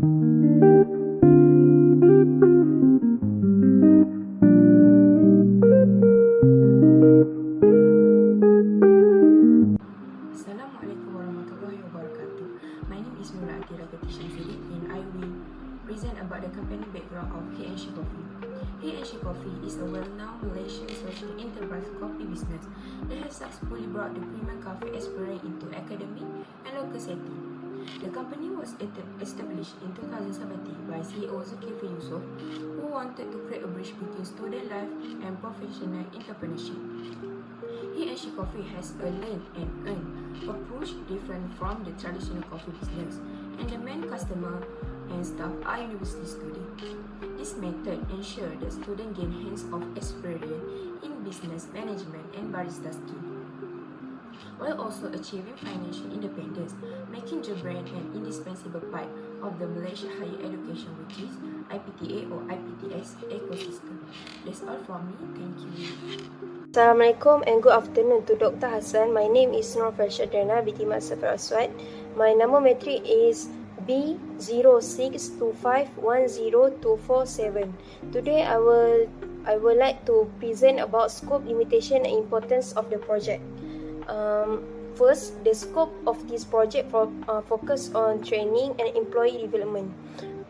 Assalamualaikum warahmatullahi wabarakatuh. My name is ATIRAH SHAMSUDDIN and I will present about the company background of He&She Coffee. He&She Coffee is a well-known Malaysian social enterprise coffee business that has successfully brought the premium coffee experience into academic and local setting. The company was established in 2017 by CEO YUSOF, who wanted to create a bridge between student life and professional entrepreneurship. He&She Coffee has a learn and earn approach different from the traditional coffee business, and the main customer and staff are university students. This method ensures that students gain hands-on experience in business management and barista skill, while also achieving financial independence, making the brand an indispensable part of the Malaysia higher education, which is IPTA or IPTS ecosystem. That's all from me. Thank you. Assalamualaikum and good afternoon to Dr. Hassan. My name is NURFARISHA BTMP1053 ASWAD. My number matric is B0625102447. Today I would like to present about scope, limitation and importance of the project. First, the scope of this project focus on training and employee development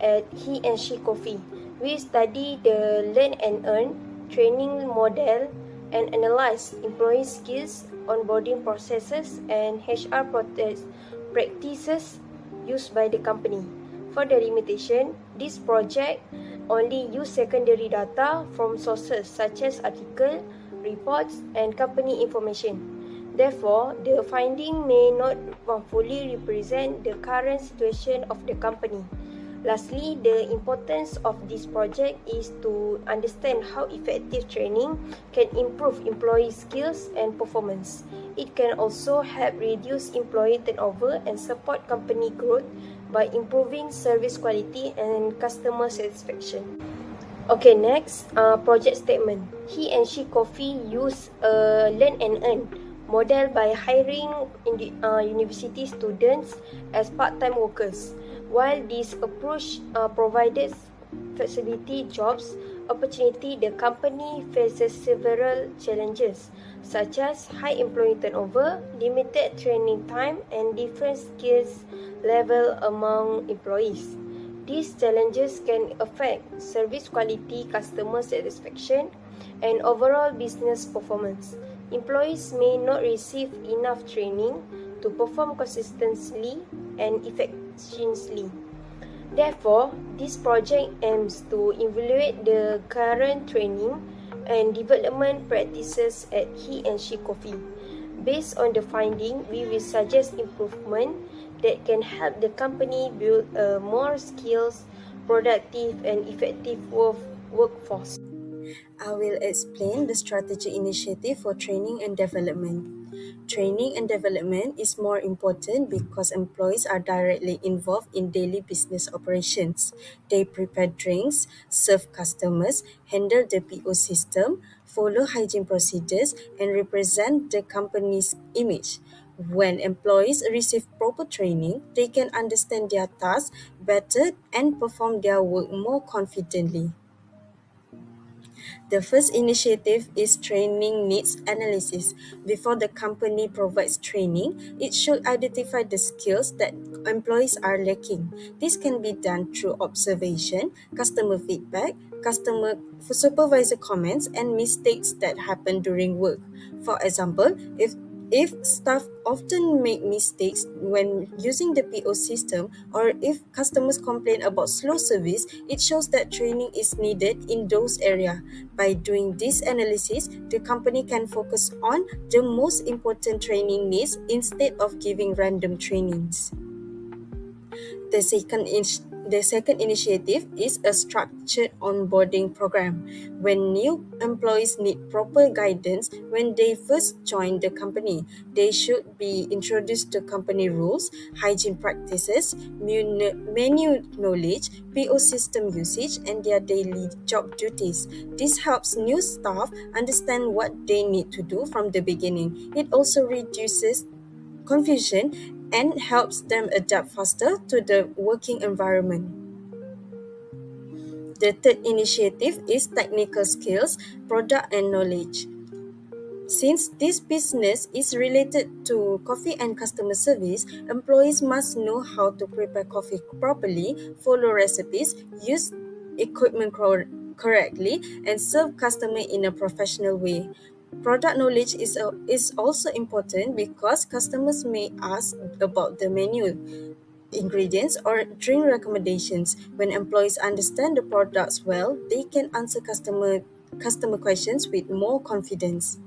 at He&She Coffee. We study the learn and earn training model and analyze employee skills, onboarding processes, and HR practices used by the company. For the limitation, this project only use secondary data from sources such as articles, reports, and company information. Therefore, the finding may not fully represent the current situation of the company. Lastly, the importance of this project is to understand how effective training can improve employee skills and performance. It can also help reduce employee turnover and support company growth by improving service quality and customer satisfaction. Okay, next, project statement. He&She Coffee use a learn and earn model by hiring university students as part-time workers. While this approach provided flexibility jobs opportunity, the company faces several challenges such as high employee turnover, limited training time, and different skills level among employees. These challenges can affect service quality, customer satisfaction, and overall business performance. Employees may not receive enough training to perform consistently and efficiently. Therefore, this project aims to evaluate the current training and development practices at He&She Coffee. Based on the finding, we will suggest improvement that can help the company build a more skilled, productive, and effective workforce. I will explain the strategy initiative for training and development. Training and development is more important because employees are directly involved in daily business operations. They prepare drinks, serve customers, handle the PO system, follow hygiene procedures, and represent the company's image. When employees receive proper training, they can understand their tasks better and perform their work more confidently. The first initiative is training needs analysis. Before the company provides training, it should identify the skills that employees are lacking. This can be done through observation, customer feedback, customer supervisor comments, and mistakes that happen during work. For example, if staff often make mistakes when using the PO system, or if customers complain about slow service, it shows that training is needed in those areas. By doing this analysis, the company can focus on the most important training needs instead of giving random trainings. The second initiative is a structured onboarding program. When new employees need proper guidance when they first join the company, they should be introduced to company rules, hygiene practices, menu knowledge, PO system usage, and their daily job duties. This helps new staff understand what they need to do from the beginning. It also reduces confusion and helps them adapt faster to the working environment. The third initiative is technical skills, product and knowledge. Since this business is related to coffee and customer service, employees must know how to prepare coffee properly, follow recipes, use equipment correctly, and serve customer in a professional way. Product knowledge is also important because customers may ask about the menu, ingredients, or drink recommendations. When employees understand the products well, they can answer customer questions with more confidence.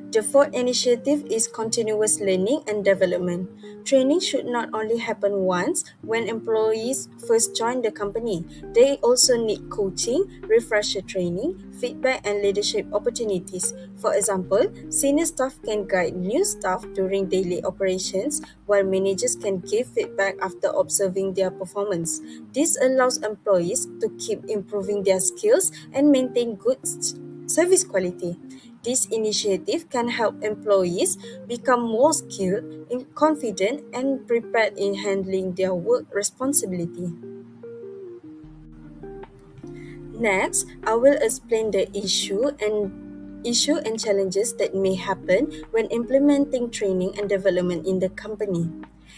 The fourth initiative is continuous learning and development. Training should not only happen once when employees first join the company. They also need coaching, refresher training, feedback, and leadership opportunities. For example, senior staff can guide new staff during daily operations, while managers can give feedback after observing their performance. This allows employees to keep improving their skills and maintain good service quality. This initiative can help employees become more skilled, confident, and prepared in handling their work responsibility. Next, I will explain the issue and challenges that may happen when implementing training and development in the company.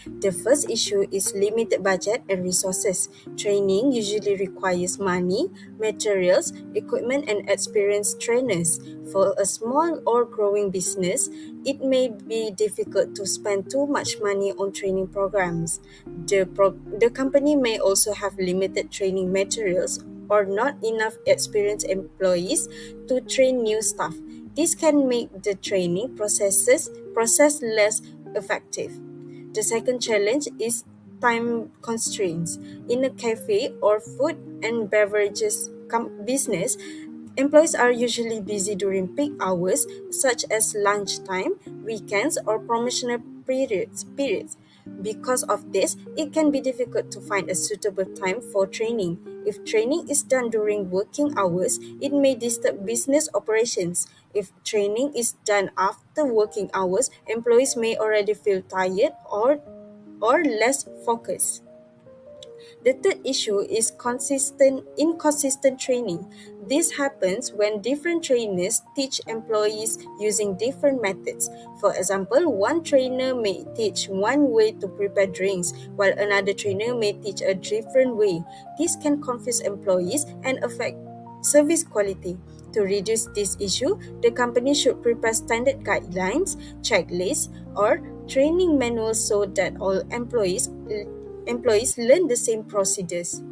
The first issue is limited budget and resources. Training usually requires money, materials, equipment, and experienced trainers. For a small or growing business, it may be difficult to spend too much money on training programs. The company may also have limited training materials or not enough experienced employees to train new staff. This can make the training process less effective. The second challenge is time constraints. In a cafe or food and beverages business, employees are usually busy during peak hours such as lunchtime, weekends, or promotional periods. Because of this, it can be difficult to find a suitable time for training. If training is done during working hours, it may disturb business operations. If training is done after working hours, employees may already feel tired or less focused. The third issue is inconsistent training. This happens when different trainers teach employees using different methods. For example, one trainer may teach one way to prepare drinks, while another trainer may teach a different way. This can confuse employees and affect service quality. To reduce this issue, the company should prepare standard guidelines, checklists, or training manuals so that all employees learn the same procedures.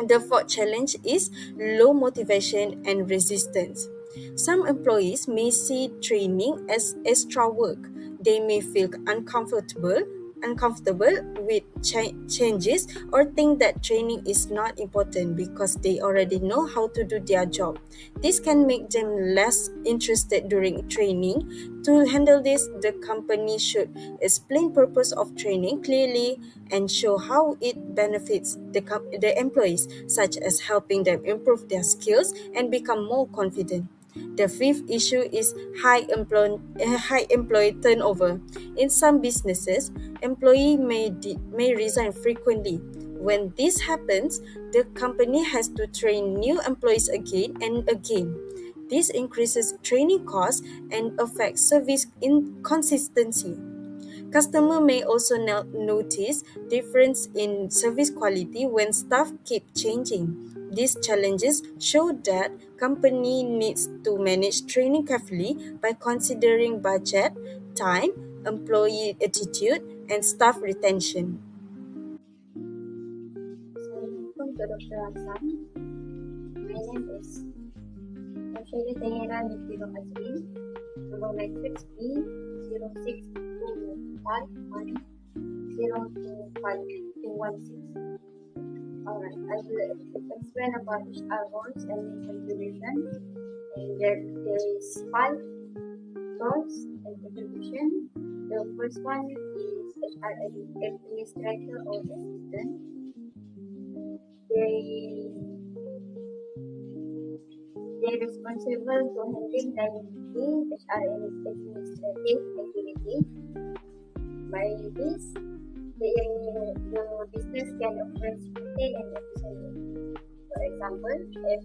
The fourth challenge is low motivation and resistance. Some employees may see training as extra work. They may feel uncomfortable with changes or think that training is not important because they already know how to do their job. This can make them less interested during training. To handle this, the company should explain purpose of training clearly and show how it benefits the employees, such as helping them improve their skills and become more confident. The fifth issue is high employee turnover. In some businesses, employees may resign frequently. When this happens, the company has to train new employees again and again. This increases training costs and affects service inconsistency. Customers may also notice difference in service quality when staff keep changing. These challenges show that company needs to manage training carefully by considering budget, time, employee attitude, and staff retention. Assalamualaikum to Dr. Hassan. My name is THAHIRAH binti NOAZRY. Number matrix B062510252116. Alright, I will explain about HR roles and contribution. And there is 5 roles and contribution. The first one is HR administrator or assistant. They responsible to handling daily HR administrative activity. By this, the business can operate smoothly and efficiently. For example, if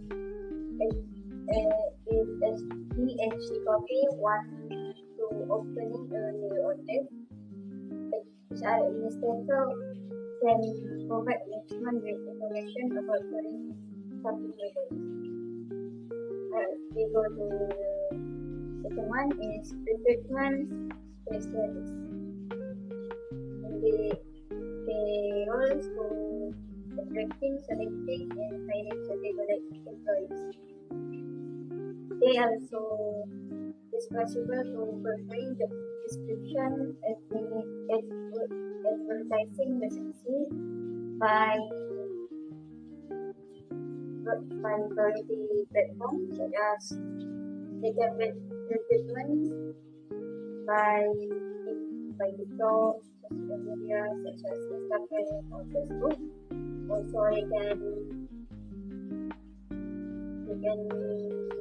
he and she coffee want to opening a new outlet, the HR administrator can provide management with information about current staffing levels. We go to the second one is recruitment specialist. They roles to attracting, selecting, and hiring suitable employees. They also responsible to preparing the description, advertising the vacancy by variety platforms such as they can recruitment by TikTok, social media such as Instagram or Facebook. Also, they can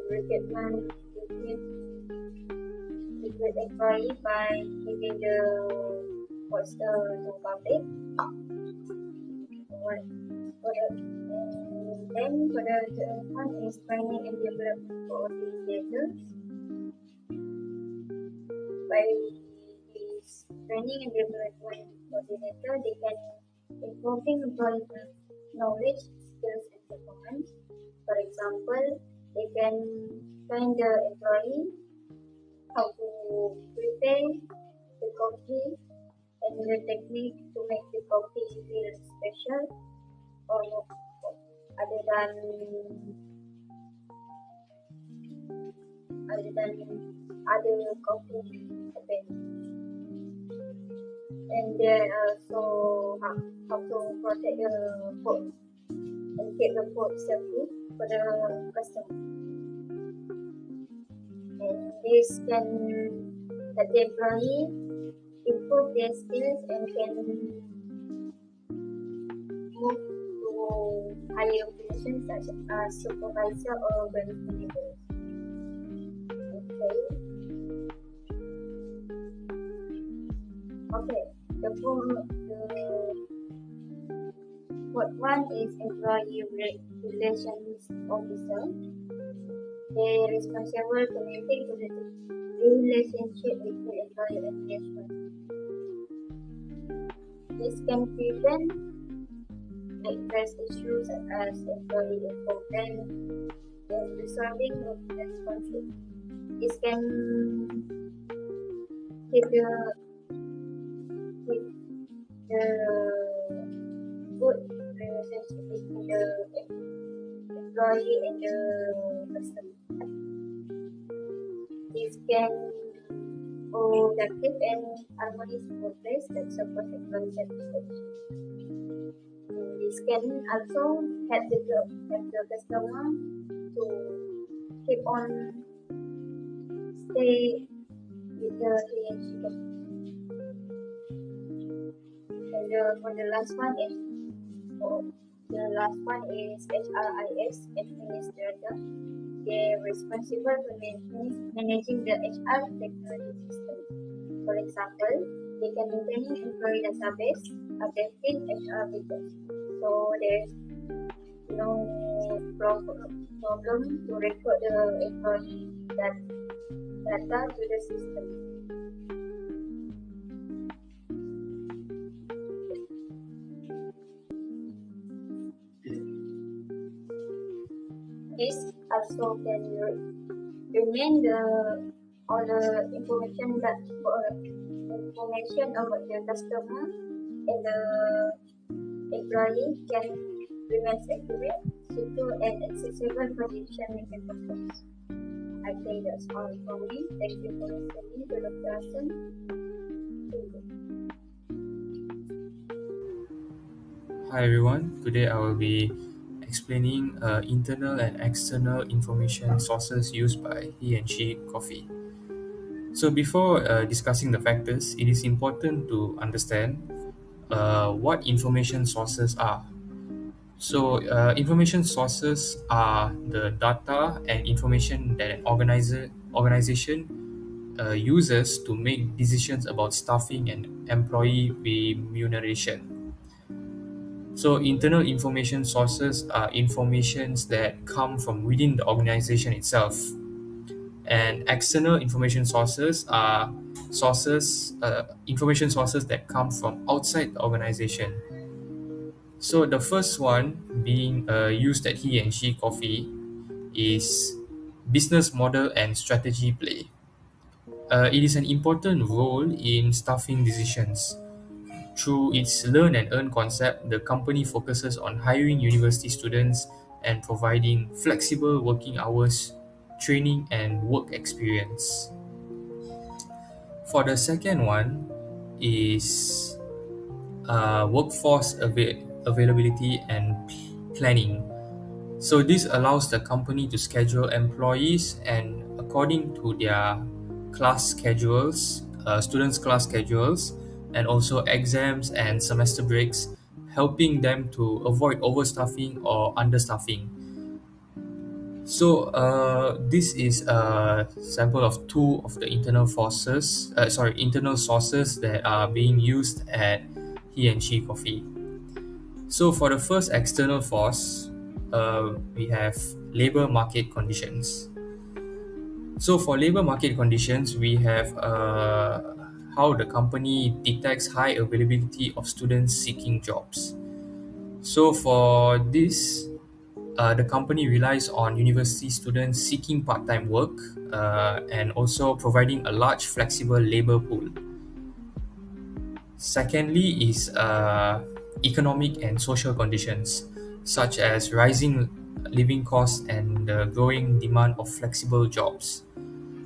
recruitment recruit employee by giving the poster to public. Then for the third one is training and development coordinators. By this training and development coordinator, they can improving employee knowledge, skills, and performance. For example, they can train the employee how to prepare the coffee and the technique to make the coffee feel special or other than other coffee events. And then also how to protect the food and keep the food safely for the customer. And this can let the employee improve their skills and can move to higher positions such as supervisor or branch manager. Okay. The fourth one is employee relations officer. They are responsible to maintain the relationship between employee and management. This can prevent address issues such as employee complaint and resolving workplace conflict. This can keep the good relationship between the employee and the customer. This can productive and harmonious workplace that support employee satisfaction. This can also help the customer to keep on stay with the relationship. And for the last one is HRIS administrator. They are responsible for managing the HR technology system. For example, they can maintain employee database, updating HR records. So there's no problem to record the employee data to the system. This also can remain all the information about the customer and the employee can remain accurate, secure, and accessible for decision-making purposes. I think that's all from me. Thank you for listening to the lesson. Hi everyone, today I will be explaining internal and external information sources used by he and she coffee. So before discussing the factors, it is important to understand what information sources are. So information sources are the data and information that an organization uses to make decisions about staffing and employee remuneration. So internal information sources are informations that come from within the organization itself, and external information sources are information sources that come from outside the organization. So the first one being used at He and She Coffee is business model and strategy play. It is an important role in staffing decisions. Through its learn and earn concept, the company focuses on hiring university students and providing flexible working hours, training, and work experience. For the second one is availability and planning. So this allows the company to schedule employees and according to their class schedules, students' class schedules, and also exams and semester breaks, helping them to avoid overstaffing or understaffing. So this is a sample of two of the internal sources that are being used at He and She Coffee. So for the first external force, we have labor market conditions. So for labor market conditions, we have how the company detects high availability of students seeking jobs. So for this, the company relies on university students seeking part-time work and also providing a large flexible labor pool. Secondly is economic and social conditions, such as rising living costs and the growing demand of flexible jobs.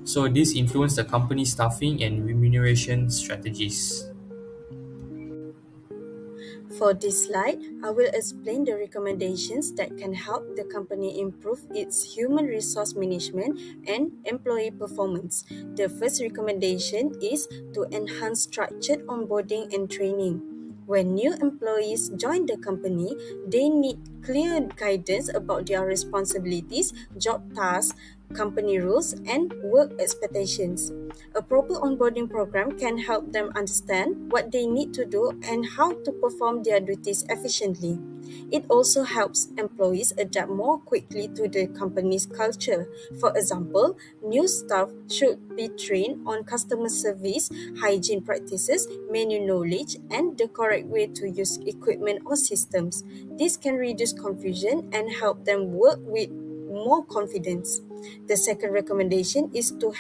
So this influence the company's staffing and remuneration strategies. For this slide, I will explain the recommendations that can help the company improve its human resource management and employee performance. The first recommendation is to enhance structured onboarding and training. When new employees join the company, they need clear guidance about their responsibilities, job tasks, company rules, and work expectations. A proper onboarding program can help them understand what they need to do and how to perform their duties efficiently. It also helps employees adapt more quickly to the company's culture. For example, new staff should be trained on customer service, hygiene practices, menu knowledge, and the correct way to use equipment or systems. This can reduce confusion and help them work with more confidence. The second recommendation is to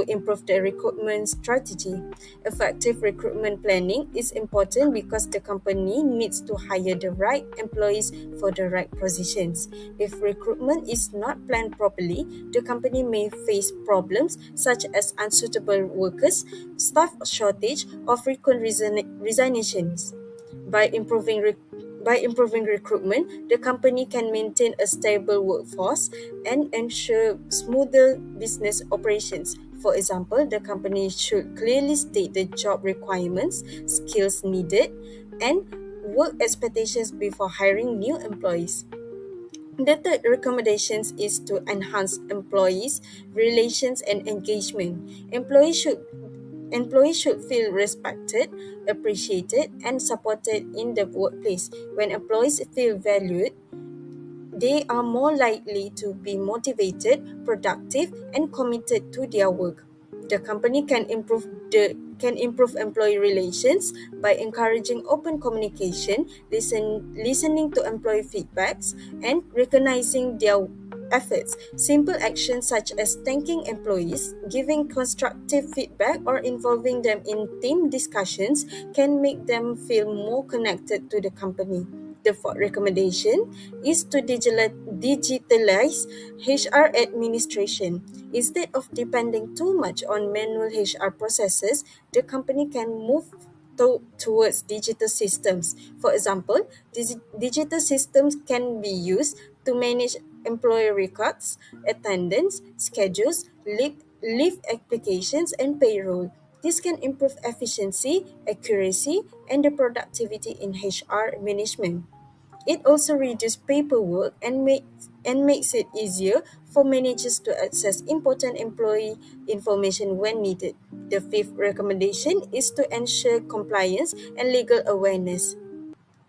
improve the recruitment strategy. Effective recruitment planning is important because the company needs to hire the right employees for the right positions. If recruitment is not planned properly, the company may face problems such as unsuitable workers, staff shortage, or frequent resignations. By improving recruitment, the company can maintain a stable workforce and ensure smoother business operations. For example, the company should clearly state the job requirements, skills needed, and work expectations before hiring new employees. The third recommendation is to enhance employees' relations and engagement. Employees should feel respected, appreciated, and supported in the workplace. When employees feel valued, they are more likely to be motivated, productive, and committed to their work. The company can improve employee relations by encouraging open communication, listening to employee feedbacks, and recognizing their efforts. Simple actions such as thanking employees, giving constructive feedback, or involving them in team discussions can make them feel more connected to the company. The fourth recommendation is to digitalize HR administration. Instead of depending too much on manual HR processes, the company can move towards digital systems. For example, digital systems can be used to manage employee records, attendance, schedules, leave applications, and payroll. This can improve efficiency, accuracy, and the productivity in HR management. It also reduces paperwork and makes it easier for managers to access important employee information when needed. The fifth recommendation is to ensure compliance and legal awareness.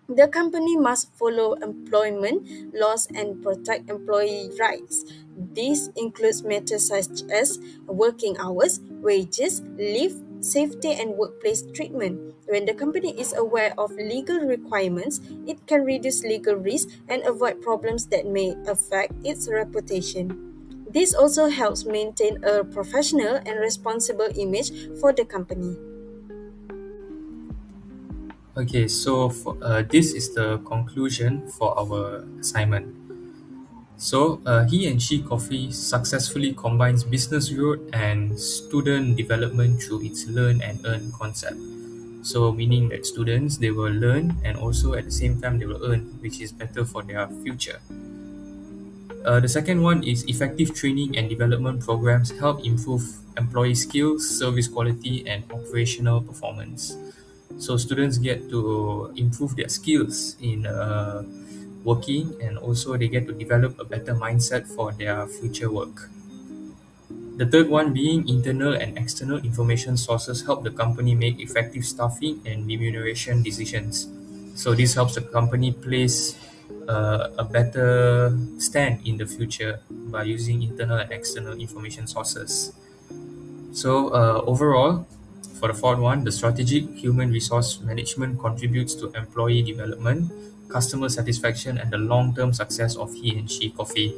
The company must follow employment laws and protect employee rights. This includes matters such as working hours, wages, leave, safety, and workplace treatment. When the company is aware of legal requirements, it can reduce legal risk and avoid problems that may affect its reputation. This also helps maintain a professional and responsible image for the company. Okay, so this is the conclusion for our assignment. So, he and she coffee successfully combines business growth and student development through its learn and earn concept. So, meaning that students they will learn and also at the same time they will earn, which is better for their future. The second one is effective training and development programs help improve employee skills, service quality, and operational performance. So students get to improve their skills in working, and also they get to develop a better mindset for their future work. The third one being internal and external information sources help the company make effective staffing and remuneration decisions. So this helps the company place a better stand in the future by using internal and external information sources. So overall, for the fourth one, the strategic human resource management contributes to employee development, customer satisfaction, and the long-term success of he and she coffee.